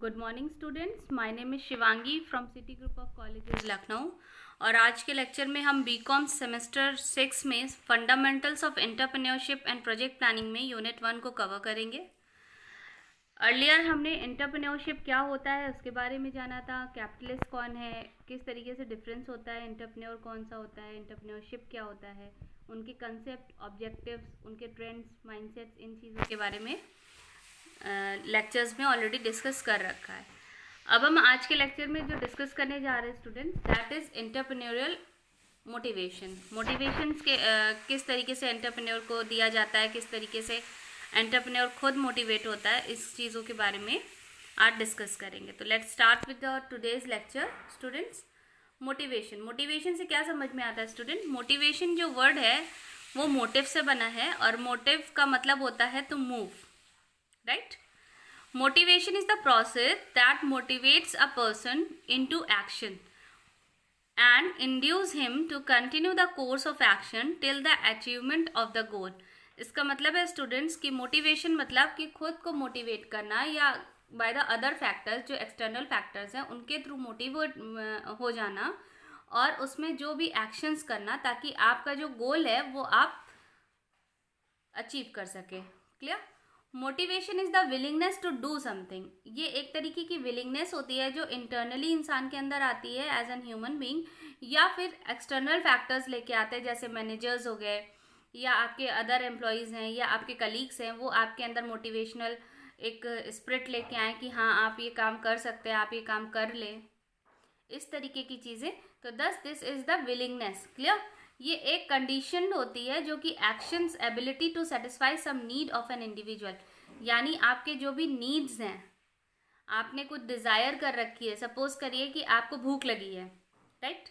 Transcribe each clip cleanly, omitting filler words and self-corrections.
Good morning students, my name is Shivangi from city group of colleges Lucknow. और आज के lecture में हम बीकॉम सेमेस्टर 6 में fundamentals of entrepreneurship and project planning में यूनिट 1 को कवर करेंगे। अर्लियर हमने एंटरप्रेन्योरशिप क्या होता है उसके बारे में जाना था, कैपिटलिस्ट कौन है, किस तरीके से डिफरेंस होता है, एंटरप्रेन्योर कौन सा होता है, एंटरप्रेन्योरशिप क्या होता है, उनके कंसेप्ट, ऑब्जेक्टिव्स, उनके ट्रेंड्स, माइंडसेट्स, इन चीज़ों के बारे में लेक्चर्स में ऑलरेडी डिस्कस कर रखा है। अब हम आज के लेक्चर में जो डिस्कस करने जा रहे हैं students, that is entrepreneurial motivations के किस तरीके से एंटरप्रेन्योर को दिया जाता है, किस तरीके से एंटरप्रेन्योर खुद मोटिवेट होता है, इस चीज़ों के बारे में आज डिस्कस करेंगे। तो let's start with the today's lecture students. Motivation से क्या समझ में आता है स्टूडेंट? मोटिवेशन जो वर्ड है वो मोटिव से बना है और मोटिव का मतलब होता है to move, right? Motivation is the process that motivates a person into action and induce him to continue the course of action till the achievement of the goal. इसका मतलब है स्टूडेंट्स कि मोटिवेशन मतलब कि खुद को मोटिवेट करना या बाय द अदर फैक्टर्स, जो एक्सटर्नल फैक्टर्स हैं उनके थ्रू मोटिवेट हो जाना और उसमें जो भी एक्शंस करना ताकि आपका जो गोल है वो आप अचीव कर सके। Clear? Motivation is the willingness to do something. ये एक तरीके की विलिंगनेस होती है जो इंटरनली इंसान के अंदर आती है एज एन ह्यूमन बीइंग, या फिर एक्सटर्नल फैक्टर्स लेके आते हैं जैसे मैनेजर्स हो गए या आपके अदर एम्प्लॉयज़ हैं या आपके कलीग्स हैं, वो आपके अंदर मोटिवेशनल एक स्पिरिट लेके आए कि हाँ आप ये काम कर सकते हैं, आप ये काम कर लें, इस तरीके की चीज़ें। तो this is the willingness. Clear? ये एक कंडीशन होती है जो कि actions ability to satisfy some need of an individual, यानी आपके जो भी नीड्स हैं, आपने कुछ डिज़ायर कर रखी है, सपोज करिए कि आपको भूख लगी है, राइट?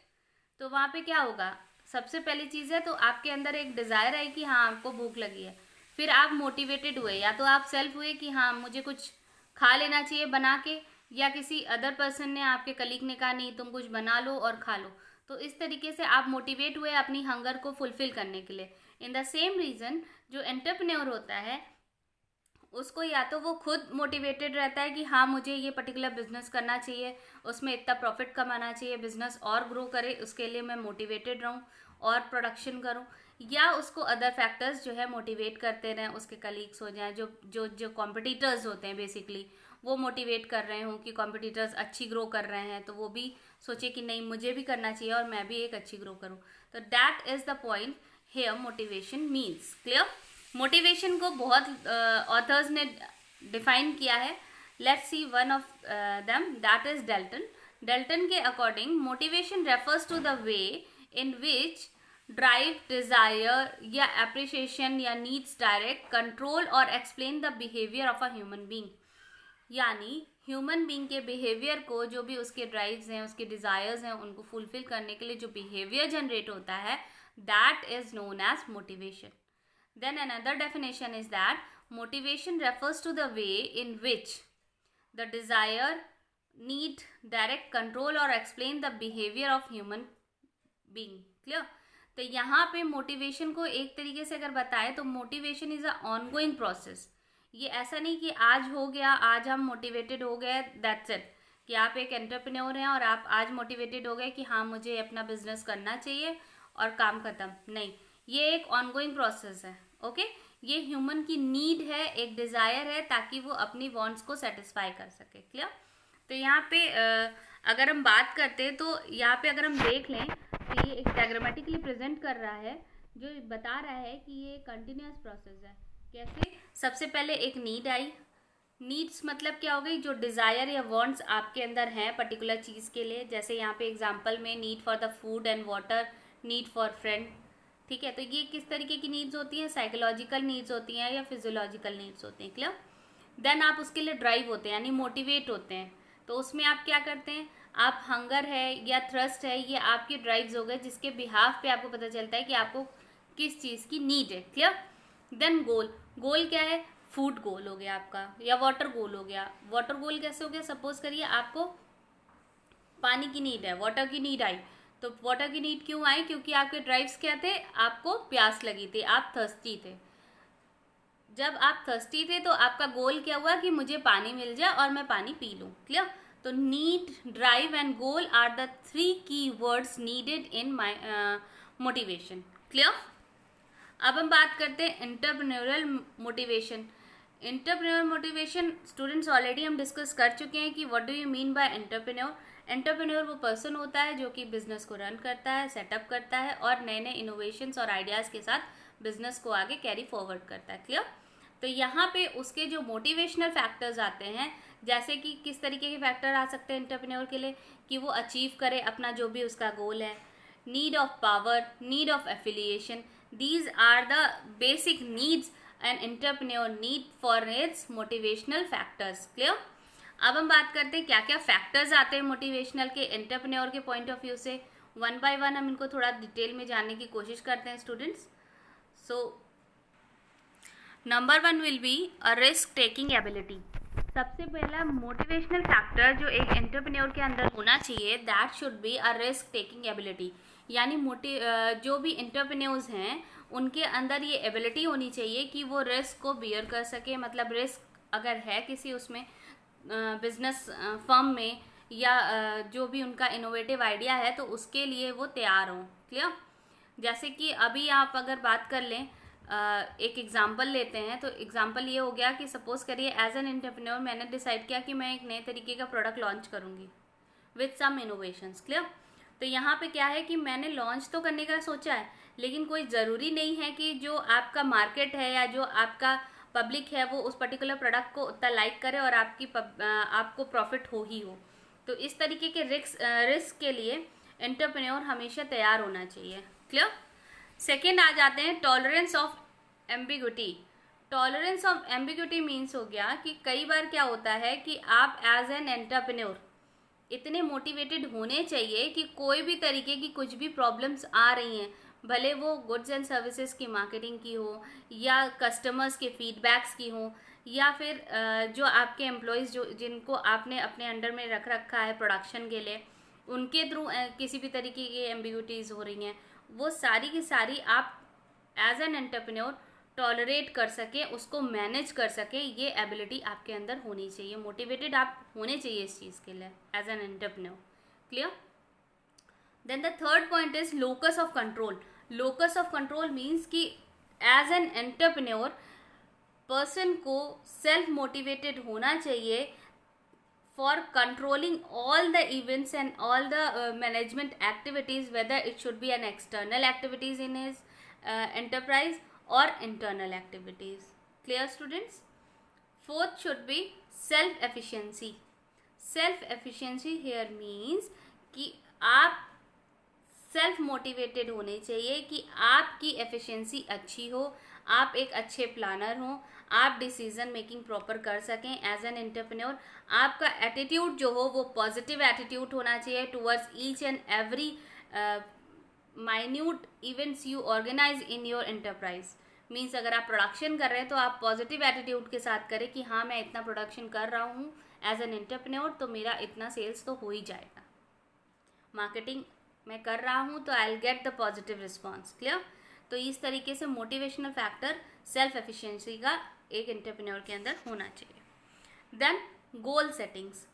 तो वहाँ पे क्या होगा? सबसे पहली चीज़ है तो आपके अंदर एक डिज़ायर है कि हाँ आपको भूख लगी है, फिर आप मोटिवेटेड हुए, या तो आप सेल्फ हुए कि हाँ मुझे कुछ खा लेना चाहिए बना के, या किसी अदर पर्सन ने, आपके कलीग ने कहा नहीं तुम कुछ बना लो और खा लो। तो इस तरीके से आप मोटिवेट हुए अपनी हंगर को फुलफिल करने के लिए। इन द सेम रीज़न जो एंटरप्रेन्योर होता है उसको या तो वो खुद मोटिवेटेड रहता है कि हाँ मुझे ये पर्टिकुलर बिजनेस करना चाहिए, उसमें इतना प्रॉफिट कमाना चाहिए, बिजनेस और ग्रो करे, उसके लिए मैं मोटिवेटेड रहूँ और प्रोडक्शन करूँ, या उसको अदर फैक्टर्स जो है मोटिवेट करते रहें, उसके कलीग्स हो जाएं, जो जो जो कॉम्पिटिटर्स होते हैं बेसिकली वो मोटिवेट कर रहे हों कि कॉम्पिटिटर्स अच्छी ग्रो कर रहे हैं तो वो भी सोचे कि नहीं मुझे भी करना चाहिए और मैं भी एक अच्छी ग्रो करूँ। तो that is the point here motivation means. Clear? Motivation को बहुत ऑथर्स ने डिफाइन किया है। Let's see one of them, that is Dalton के according motivation refers to the way in which drive, desire या एप्रिसिएशन या नीड्स डायरेक्ट, कंट्रोल और explain the behaviour of a human being. यानी human being के behaviour को, जो भी उसके ड्राइव्स हैं, उसके डिज़ायर्स हैं, उनको फुलफिल करने के लिए जो बिहेवियर जनरेट होता है, that is known as motivation. Then another definition is that motivation refers to the way in which the desire, need, direct, control or explain the behavior of human being. Clear? तो यहाँ पे motivation को एक तरीके से अगर बताएं तो motivation is a ongoing process. ये ऐसा नहीं कि आज हो गया, आज हम मोटिवेटेड हो गए, दैट्स इट, कि आप एक एंटरप्रेन्योर हैं और आप आज मोटिवेटेड हो गए कि हाँ मुझे अपना बिजनेस करना चाहिए और काम खत्म। नहीं, ये एक ऑनगोइंग प्रोसेस है। ओके ये ह्यूमन की नीड है, एक डिज़ायर है ताकि वो अपनी वांट्स को सेटिस्फाई कर सके। क्लियर? तो यहाँ पे अगर हम बात करते हैं तो यहाँ पे अगर हम देख लें तो ये एक डायग्रामेटिकली प्रेजेंट कर रहा है जो बता रहा है कि ये कंटिन्यूस प्रोसेस है। कैसे? सबसे पहले एक नीड आई। नीड्स मतलब क्या हो गई? जो डिज़ायर या वांट्स आपके अंदर हैं पर्टिकुलर चीज़ के लिए, जैसे यहाँ पे एग्जांपल में need for the food and water, need for friend. ठीक है, तो ये किस तरीके की नीड्स होती हैं? साइकोलॉजिकल नीड्स होती हैं या फिजियोलॉजिकल नीड्स होती हैं। क्लियर? देन आप उसके लिए ड्राइव होते हैं यानी मोटिवेट होते हैं, तो उसमें आप क्या करते हैं? आप हंगर है या थ्रस्ट है, ये आपके ड्राइव्स हो गए जिसके बिहाफ पे आपको पता चलता है कि आपको किस चीज़ की नीड है। क्लियर? देन गोल क्या है? फूड गोल हो गया आपका, या वाटर गोल हो गया। वाटर गोल कैसे हो गया? सपोज करिए आपको पानी की नीड है, वाटर की नीड आई, तो वाटर की नीड क्यों आई? क्योंकि आपके ड्राइव्स क्या थे? आपको प्यास लगी थी, आप थर्स्टी थे। जब आप थर्स्टी थे तो आपका गोल क्या हुआ कि मुझे पानी मिल जाए और मैं पानी पी लूँ. क्लियर. तो need, drive and goal are the 3 key words needed in my motivation. Clear. अब हम बात करते हैं entrepreneurial motivation. Entrepreneur motivation students already हम डिस्कस कर चुके हैं कि what do you mean by entrepreneur. Entrepreneur वो पर्सन होता है जो कि बिजनेस को रन करता है, सेटअप करता है और नए नए इनोवेशंस और आइडियाज़ के साथ बिजनेस को आगे कैरी फॉरवर्ड करता है. क्लियर. तो यहाँ पे उसके जो मोटिवेशनल फैक्टर्स आते हैं, जैसे कि किस तरीके के फैक्टर आ सकते हैं एंटरप्रेन्योर के लिए, कि वो अचीव करे अपना जो भी उसका गोल है. Need of power, need of affiliation, these are the basic needs an entrepreneur need for its motivational factors. Clear. अब हम बात करते हैं क्या क्या फैक्टर्स आते हैं मोटिवेशनल के एंटरप्रेन्योर के पॉइंट ऑफ व्यू से. वन बाय वन हम इनको थोड़ा डिटेल में जानने की कोशिश करते हैं students. So number 1 will be a risk taking ability. सबसे पहला मोटिवेशनल फैक्टर जो एक एंटरप्रेन्योर के अंदर होना चाहिए, that should be a risk taking ability. यानी जो भी एंटरप्रेन्योर्स हैं उनके अंदर ये एबिलिटी होनी चाहिए कि वो रिस्क को बियर कर सके. मतलब रिस्क अगर है किसी उसमें बिजनेस फर्म में या जो भी उनका इनोवेटिव आइडिया है तो उसके लिए वो तैयार हों. क्लियर. जैसे कि अभी आप अगर बात कर लें, एक एग्जांपल लेते हैं, तो एग्जांपल ये हो गया कि सपोज करिए एज एन एंटरप्रेन्योर मैंने डिसाइड किया कि मैं एक नए तरीके का प्रोडक्ट लॉन्च करूँगी विथ सम इनोवेशंस. क्लियर. तो यहाँ पे क्या है कि मैंने लॉन्च तो करने का सोचा है, लेकिन कोई ज़रूरी नहीं है कि जो आपका मार्केट है या जो आपका पब्लिक है वो उस पर्टिकुलर प्रोडक्ट को उतना लाइक करे और आपको प्रॉफिट हो ही हो. तो इस तरीके के रिस्क के लिए एंटरप्रेन्योर हमेशा तैयार होना चाहिए. क्लियर. सेकेंड आ जाते हैं tolerance of ambiguity. Tolerance of ambiguity means हो गया कि कई बार क्या होता है कि आप एज एन एंटरप्रेन्योर इतने मोटिवेटेड होने चाहिए कि कोई भी तरीके की कुछ भी प्रॉब्लम्स आ रही हैं, भले वो गुड्स एंड सर्विसेज की मार्केटिंग की हो या कस्टमर्स के फीडबैक्स की हो या फिर जो आपके एम्प्लॉयज़ जो जिनको आपने अपने अंडर में रख रखा है प्रोडक्शन के लिए, उनके थ्रू किसी भी तरीके की एम्बिग्विटीज़ हो रही हैं, वो सारी की सारी आप एज एन एंटरप्रेन्योर टॉलरेट कर सके, उसको मैनेज कर सके, ये एबिलिटी आपके अंदर होनी चाहिए. मोटिवेटेड आप होने चाहिए इस चीज़ के लिए as an entrepreneur. Clear. Then the third point is locus of control. Locus of control means कि एज एन एंटरप्रेन्योर पर्सन को सेल्फ मोटिवेटेड होना चाहिए for controlling all the events and all the management activities, whether it should be an external activities in his enterprise or internal activities. Clear students. Fourth should be self efficiency. Self efficiency here means कि आप self motivated होने चाहिए कि आपकी efficiency अच्छी हो, आप एक अच्छे प्लानर हों, आप डिसीजन मेकिंग प्रॉपर कर सकें एज एन एंटरप्रेन्योर. आपका एटीट्यूड जो हो वो पॉजिटिव एटीट्यूड होना चाहिए towards each and every minute events you organise in your enterprise. Means अगर आप प्रोडक्शन कर रहे हैं तो आप पॉजिटिव एटीट्यूड के साथ करें कि हाँ मैं इतना प्रोडक्शन कर रहा हूँ एज एन एंटरप्रेन्योर तो मेरा इतना सेल्स तो हो ही जाएगा. मार्केटिंग मैं कर रहा हूँ तो I will get the positive response. Clear. तो इस तरीके से मोटिवेशनल फैक्टर सेल्फ एफिशिएंसी का एक एंटरप्रेन्योर के अंदर होना चाहिए. Then goal settings.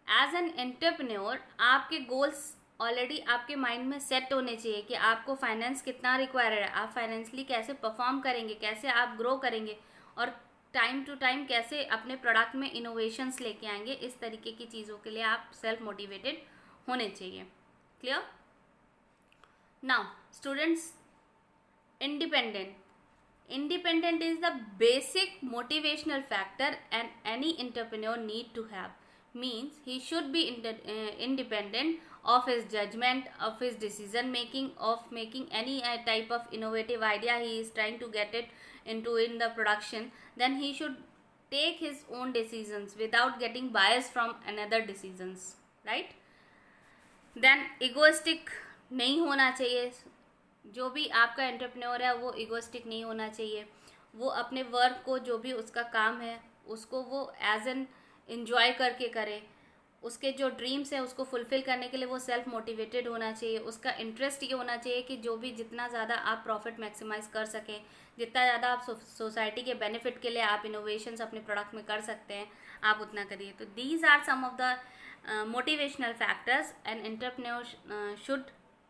As an entrepreneur आपके गोल्स ऑलरेडी आपके माइंड में सेट होने चाहिए कि आपको फाइनेंस कितना रिक्वायर है, आप फाइनेंशियली कैसे परफॉर्म करेंगे, कैसे आप ग्रो करेंगे और टाइम टू टाइम कैसे अपने प्रोडक्ट में इनोवेशंस लेके आएंगे. इस तरीके की चीज़ों के लिए आप सेल्फ मोटिवेटेड होने चाहिए. Clear. Now students, independent. Independent is the basic motivational factor and any entrepreneur need to have. Means he should be independent of his judgment, of his decision making, of making any type of innovative idea he is trying to get it into in the production. Then he should take his own decisions without getting bias from another decisions. Right? Then egoistic नहीं होना चाहिए. जो भी आपका entrepreneur है वो egoistic नहीं होना चाहिए. वो अपने वर्क को जो भी उसका काम है उसको वो एज एन एंजॉय करके करे. उसके जो ड्रीम्स है उसको फुलफिल करने के लिए वो सेल्फ मोटिवेटेड होना चाहिए, उसका इंटरेस्ट ये होना चाहिए कि जो भी जितना ज़्यादा आप प्रॉफिट मैक्सिमाइज कर सकें, जितना ज़्यादा आप सोसाइटी के बेनिफिट के लिए आप इनोवेशंस अपने प्रोडक्ट में कर सकते हैं, आप उतना करिए। तो these are some of the motivational factors an entrepreneur should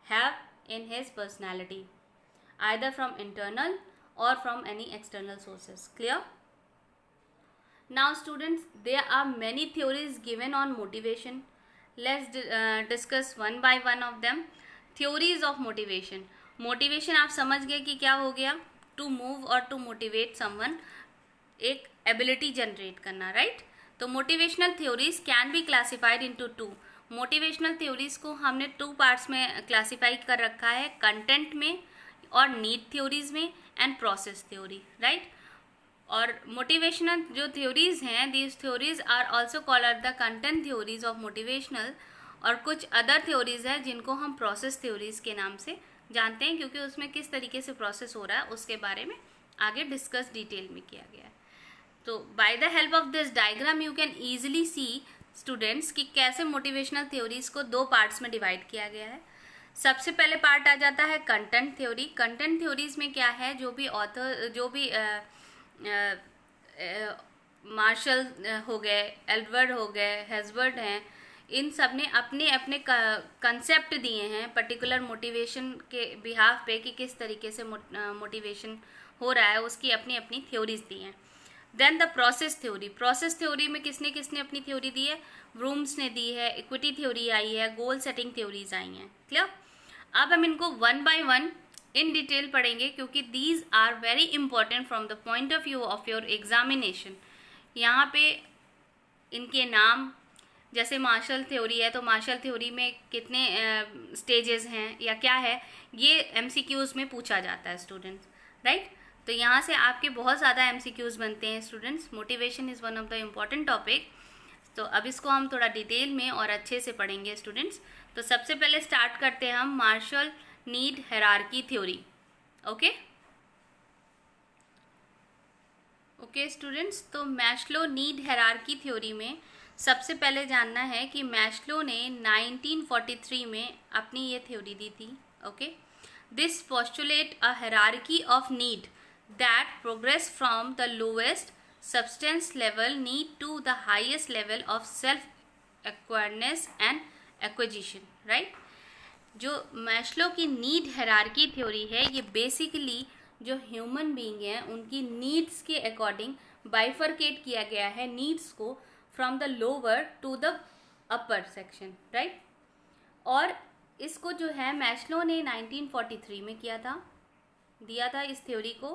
have in his personality, either from internal or from any external sources. Clear? Now students, there are many theories given on motivation. Let's discuss one by one of them. Theories of motivation. Motivation आप समझ गए कि क्या हो गया? To move or to motivate someone, एक ability generate करना, right? तो motivational theories can be classified into two. Motivational theories को हमने 2 parts में classify कर रखा है, content में और नीड थ्योरीज में एंड प्रोसेस थ्योरी, राइट। और मोटिवेशनल जो थ्योरीज हैं, these theories are also called the content theories of motivational, और कुछ अदर थ्योरीज हैं जिनको हम प्रोसेस थ्योरीज के नाम से जानते हैं, क्योंकि उसमें किस तरीके से प्रोसेस हो रहा है उसके बारे में आगे डिस्कस डिटेल में किया गया है। तो by the help of this diagram you can easily see students कि कैसे मोटिवेशनल थ्योरीज को 2 पार्ट्स में डिवाइड किया गया है। सबसे पहले पार्ट आ जाता है कंटेंट थ्योरी। कंटेंट थ्योरीज में क्या है, जो भी ऑथर, जो भी मार्शल हो गए, एल्वर्ड हो गए, हेजवर्ड हैं, इन सब ने अपने अपने कंसेप्ट दिए हैं पर्टिकुलर मोटिवेशन के बिहाफ पे कि किस तरीके से मोटिवेशन हो रहा है, उसकी अपनी अपनी थ्योरीज दी हैं। Then the process theory. Process theory में किसने किसने अपनी थ्योरी दी है? ब्रूम्स ने दी है, इक्विटी थ्योरी आई है, गोल सेटिंग थ्योरीज आई हैं। क्लियर? अब हम इनको 1 by 1 इन डिटेल पढ़ेंगे, क्योंकि these are very important from the point of view of your examination. यहाँ पे इनके नाम, जैसे मार्शल थ्योरी है तो मार्शल थ्योरी में कितने स्टेजेस हैं या क्या है, ये MCQs में पूछा जाता है स्टूडेंट्स, राइट। तो यहाँ से आपके बहुत ज़्यादा MCQs बनते हैं students. Motivation is one of the important topic. तो अब इसको हम थोड़ा डिटेल में और अच्छे से पढ़ेंगे स्टूडेंट्स। तो सबसे पहले स्टार्ट करते हैं हम Maslow need hierarchy theory. Okay students, तो मैस्लो नीड हायरार्की थ्योरी में सबसे पहले जानना है कि मैस्लो ने 1943 में अपनी ये थ्योरी दी थी। Okay, this postulate a hierarchy of need that progress from the lowest substance level need to the highest level of self awareness and acquisition, right। जो मैस्लो की नीड हायरार्की थ्योरी है, ये basically जो human being हैं उनकी needs के according bifurcate किया गया है नीड्स को, from the lower to the upper section, right. और इसको जो है मैस्लो ने 1943 में दिया था इस थ्योरी को।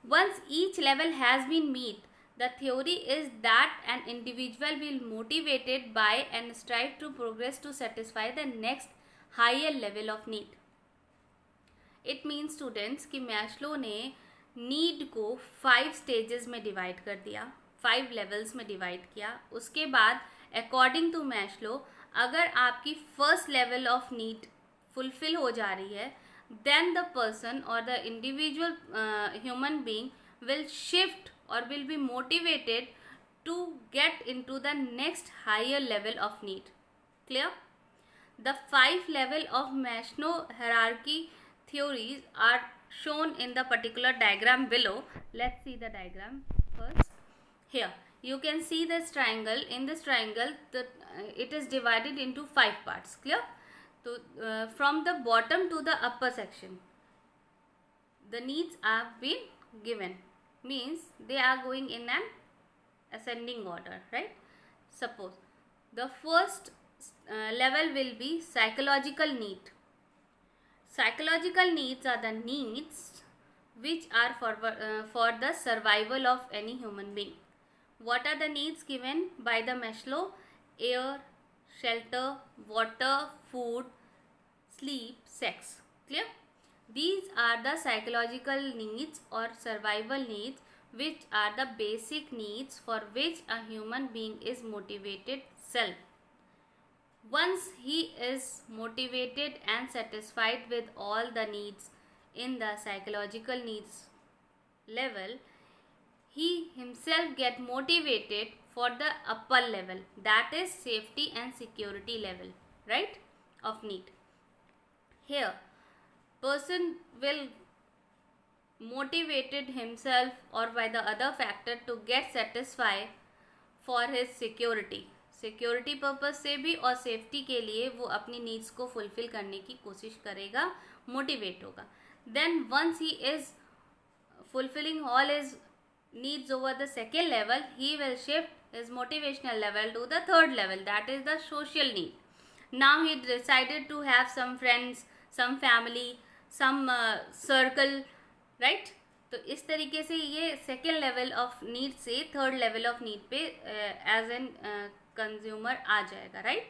Once each level has been meet, the theory is that an individual will motivated by and strive to progress to satisfy the next higher level of need. It means students कि Maslow ने need को 5 stages में divide कर दिया, 5 levels में divide किया। उसके बाद अकॉर्डिंग टू मैस्लो, अगर आपकी first level of need fulfil हो जा रही है, then the person or the individual human being will shift or will be motivated to get into the next higher level of need. Clear? The 5 level of Maslow hierarchy theories are shown in the particular diagram below. Let's see the diagram first. Here you can see this triangle. In this triangle, it is divided into 5 parts. Clear? So from the bottom to the upper section, the needs are been given, means they are going in an ascending order, right? Suppose the first level will be psychological need. Psychological needs are the needs which are for the survival of any human being. What are the needs given by the Maslow? Air, shelter, water, food, sleep, sex. Clear? These are the psychological needs or survival needs, which are the basic needs for which a human being is motivated self. Once he is motivated and satisfied with all the needs in the psychological needs level, he himself get motivated for the upper level, that is safety and security level, right, of need. Here person will motivated himself or by the other factor to get satisfied for his security purpose से भी और safety के लिए वो अपनी needs को fulfil करने की कोशिश करेगा, मोटिवेट होगा. Then once he is fulfilling all his needs over the second level, he will shift his motivational level to the third level, that is the social need. Now he decided to have some friends, some family, some circle, right? तो इस तरीके से ये second level of need से third level of need पे as an consumer आ जाएगा, right?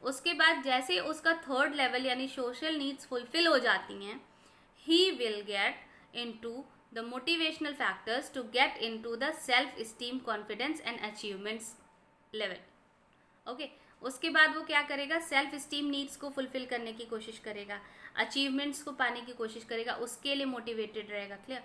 उसके बाद जैसे उसका थर्ड लेवल यानी सोशल नीड्स फुलफिल हो जाती हैं, he will get into the motivational factors to get into the self-esteem, confidence and achievements level. Okay, उसके बाद वो क्या करेगा, सेल्फ स्टीम नीड्स को फुलफिल करने की कोशिश करेगा, अचीवमेंट्स को पाने की कोशिश करेगा, उसके लिए मोटिवेटेड रहेगा. Clear?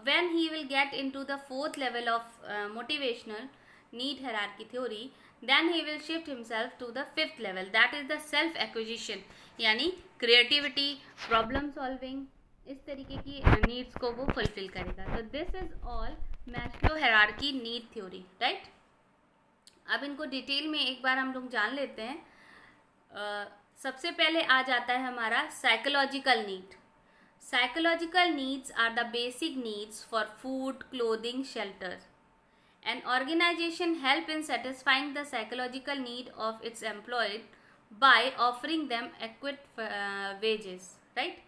When he will get into the fourth level of motivational need hierarchy theory, then he will shift himself to the fifth level, that is the self acquisition, यानी क्रिएटिविटी, प्रॉब्लम सॉल्विंग, इस तरीके की needs को वो fulfil करेगा. तो this is all Maslow hierarchy need theory, right? अब इनको डिटेल में एक बार हम लोग जान लेते हैं. सबसे पहले आ जाता है हमारा psychological need. Psychological needs are the basic needs for food, clothing, shelter. An organisation help in satisfying the psychological need of its employed by offering them adequate wages, right?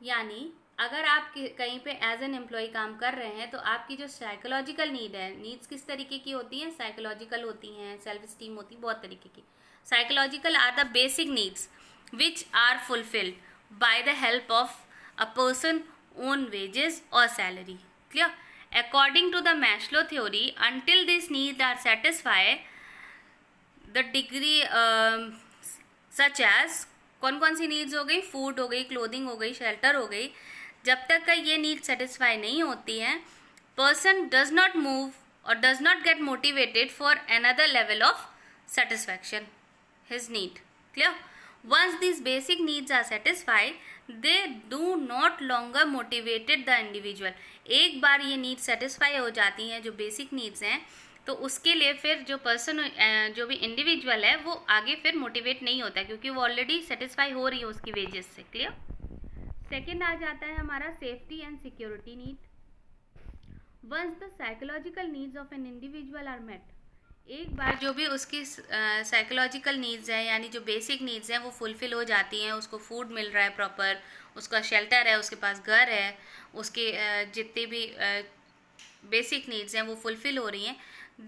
यानी अगर आप कहीं पे एज एन एम्प्लॉय काम कर रहे हैं तो आपकी जो साइकोलॉजिकल नीड है, नीड्स किस तरीके की होती हैं, साइकोलॉजिकल होती हैं, सेल्फ स्टीम होती है, बहुत तरीके की. Psychological are the basic needs which are fulfilled by the help of a person own wages और salary. Clear? According to the Maslow theory, until this needs are satisfy the degree such as, कौन कौन सी needs हो गई, food हो गई, clothing हो गई, shelter हो गई, जब तक का ये नीड सेटिस्फाई नहीं होती है, पर्सन डज नॉट मूव और does not get motivated for another level of satisfaction his need. Clear? Once this basic needs are satisfied, they do not longer motivated the individual. एक बार ये need satisfy हो जाती हैं, जो basic needs हैं, तो उसके लिए फिर जो पर्सन, जो भी इंडिविजुअल है, वो आगे फिर मोटिवेट नहीं होता है, क्योंकि वो ऑलरेडी सेटिस्फाई हो रही है उसकी वेजेस से. क्लियर? सेकेंड आ जाता है हमारा safety and security need. Once the psychological needs of an individual are met, एक बार जो भी उसकी साइकोलॉजिकल नीड्स हैं यानी जो बेसिक नीड्स हैं वो फुलफिल हो जाती हैं, उसको फूड मिल रहा है प्रॉपर, उसका शेल्टर है, उसके पास घर है, उसके जितनी भी बेसिक नीड्स हैं वो फुलफिल हो रही हैं,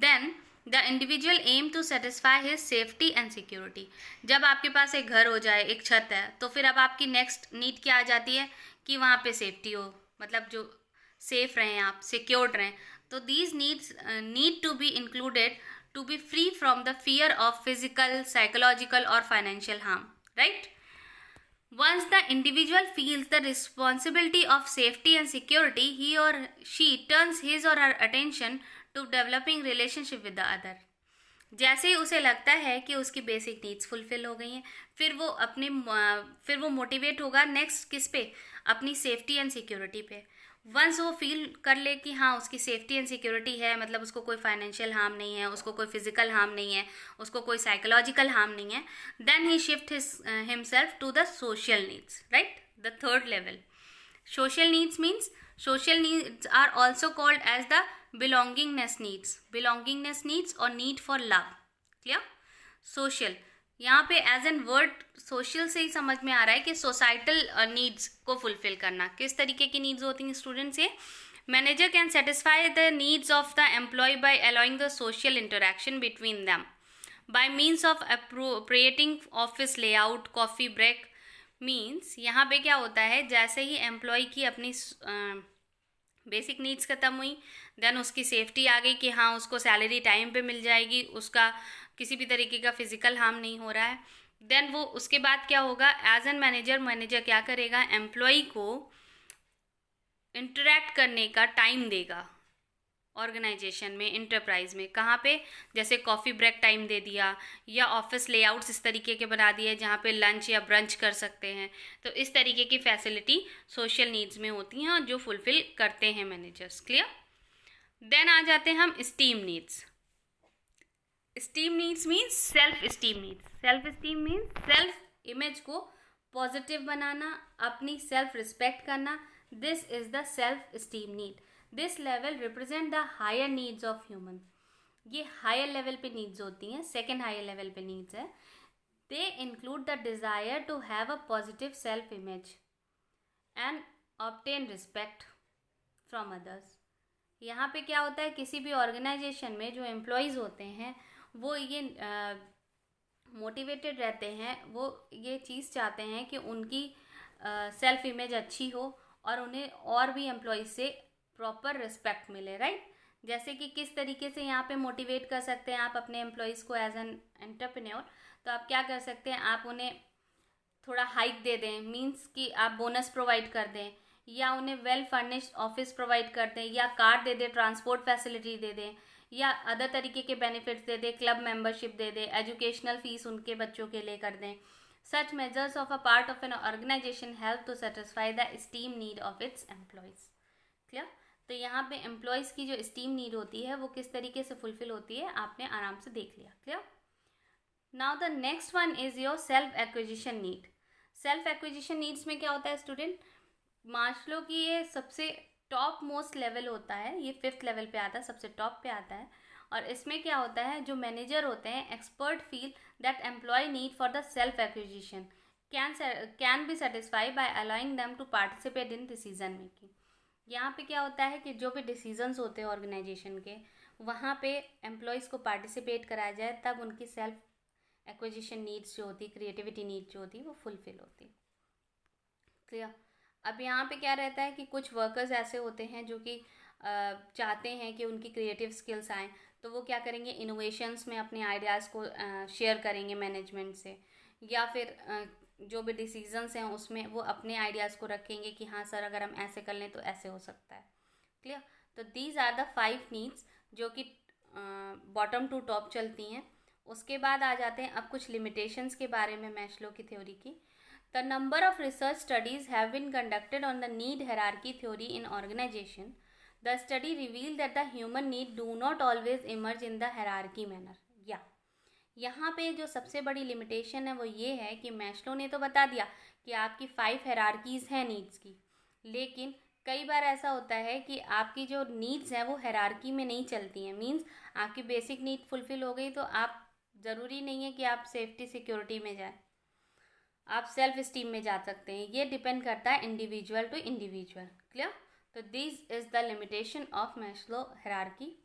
then the individual aim to satisfy his safety and security. जब आपके पास एक घर हो जाए, एक छत है, तो फिर अब आपकी नेक्स्ट नीड क्या आ जाती है कि वहाँ पे सेफ्टी हो, मतलब जो सेफ रहें आप, सिक्योर्ड रहें. तो these needs need to be included to be free from the fear of physical, psychological or financial harm, right? Once the individual feels the responsibility of safety and security, he or she turns his or her attention to developing relationship with the other. जैसे ही उसे लगता है कि उसकी basic needs fulfil हो गई हैं, फिर वो मोटिवेट होगा नेक्स्ट किस पे, अपनी सेफ्टी एंड सिक्योरिटी पे. वंस वो फील कर ले कि हाँ उसकी सेफ्टी एंड सिक्योरिटी है, मतलब उसको कोई फाइनेंशियल हार्म नहीं है, उसको कोई फिजिकल हार्म नहीं है, उसको कोई साइकोलॉजिकल हार्म नहीं है, then he shift himself to the social needs, right? The third level. Social needs means, social needs are also called as the belongingness needs और need for love. Clear? Social, यहाँ पे as an word social से ही समझ में आ रहा है कि societal needs को फुलफिल करना. किस तरीके की नीड्स होती हैं स्टूडेंट्स? ये manager can satisfy the needs of the employee by allowing the social interaction between them by means of appropriating office layout, coffee break. Means यहाँ पे क्या होता है, जैसे ही एम्प्लॉय की अपनी बेसिक नीड्स ख़त्म हुई, देन उसकी सेफ्टी आ गई कि हाँ उसको सैलरी टाइम पे मिल जाएगी, उसका किसी भी तरीके का फिजिकल हार्म नहीं हो रहा है, देन वो उसके बाद क्या होगा, एज एन मैनेजर क्या करेगा, एम्प्लॉय को इंटरेक्ट करने का टाइम देगा. ऑर्गेनाइजेशन में, इंटरप्राइज में, कहाँ पे, जैसे कॉफ़ी ब्रेक टाइम दे दिया या ऑफिस लेआउट्स इस तरीके के बना दिए जहाँ पे लंच या ब्रंच कर सकते हैं। तो इस तरीके की फैसिलिटी सोशल नीड्स में होती हैं और जो फुलफिल करते हैं मैनेजर्स। क्लियर। देन आ जाते हैं हम esteem needs. Esteem needs means self esteem needs. Self esteem means self image को पॉजिटिव बनाना, अपनी सेल्फ रिस्पेक्ट करना। This is the self esteem need. This level represent the higher needs of human. ये higher level पे needs होती हैं, second higher level पे needs है। They include the desire to have a positive self image and obtain respect from others. यहाँ पे क्या होता है, किसी भी ऑर्गेनाइजेशन में जो एम्प्लॉयज़ होते हैं वो ये मोटिवेटेड रहते हैं, वो ये चीज़ चाहते हैं कि उनकी सेल्फ इमेज अच्छी हो और उन्हें और भी एम्प्लॉयज़ से प्रॉपर रिस्पेक्ट मिले, राइट। जैसे कि किस तरीके से यहाँ पे मोटिवेट कर सकते हैं आप अपने एम्प्लॉयज़ को एज एन एंटरप्रेन्योर। तो आप क्या कर सकते हैं, आप उन्हें थोड़ा हाइक दे दें, मीन्स कि आप बोनस प्रोवाइड कर दें, या उन्हें वेल फर्निश्ड ऑफिस प्रोवाइड कर दें, या कार दे दें, ट्रांसपोर्ट फैसिलिटी दे दें, या अदर तरीके के बेनिफिट्स दे दें, क्लब मेंबरशिप दे दें, एजुकेशनल फीस उनके बच्चों के लिए कर दें। Such measures of a part of an organisation help to satisfy the esteem need of its employees. Clear. तो यहाँ पे एम्प्लॉयज़ की जो स्टीम नीड होती है वो किस तरीके से फुलफिल होती है आपने आराम से देख लिया। Clear. Now the next one is your self acquisition need. Self acquisition needs में क्या होता है स्टूडेंट, मास्लो की ये सबसे टॉप मोस्ट लेवल होता है, ये 5th लेवल पे आता है, सबसे टॉप पे आता है। और इसमें क्या होता है, जो मैनेजर होते हैं expert feel that employee need for the self acquisition can be satisfy by allowing them to participate in decision making. यहाँ पे क्या होता है कि जो भी डिसीजंस होते हैं ऑर्गेनाइजेशन के, वहाँ पे एम्प्लॉयज़ को पार्टिसिपेट कराया जाए, तब उनकी सेल्फ एक्विजिशन नीड्स जो होती, क्रिएटिविटी नीड्स जो होती, वो फुलफिल होती। क्लियर। अब यहाँ पे क्या रहता है कि कुछ वर्कर्स ऐसे होते हैं जो कि चाहते हैं कि उनकी क्रिएटिव स्किल्स आएँ, तो वो क्या करेंगे, इनोवेशंस में अपने आइडियाज़ को शेयर करेंगे मैनेजमेंट से, या फिर जो भी डिसीजंस हैं उसमें वो अपने आइडियाज़ को रखेंगे कि हाँ सर अगर हम ऐसे कर लें तो ऐसे हो सकता है। क्लियर। तो दीज आर द 5 नीड्स जो कि बॉटम टू टॉप चलती हैं। उसके बाद आ जाते हैं अब कुछ लिमिटेशंस के बारे में मैस्लो की थ्योरी की। The number of research studies have been conducted on the need hierarchy theory in organization. The study revealed that the human need do not always emerge in the hierarchy manner. यहाँ पे जो सबसे बड़ी limitation है वो ये है कि मैस्लो ने तो बता दिया कि आपकी 5 हायरार्कीज़ हैं नीड्स की, लेकिन कई बार ऐसा होता है कि आपकी जो नीड्स हैं वो हायरार्की में नहीं चलती हैं। मीन्स आपकी बेसिक नीड फुलफिल हो गई तो आप ज़रूरी नहीं है कि आप सेफ्टी सिक्योरिटी में जाए, आप सेल्फ स्टीम में जा सकते हैं। ये डिपेंड करता है इंडिविजुअल टू इंडिविजुअल। क्लियर। तो this is the limitation of Maslow hierarchy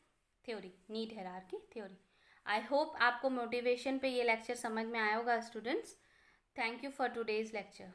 theory, need hierarchy theory. I hope आपको मोटिवेशन पे ये लेक्चर समझ में आया होगा students. Thank you for today's lecture.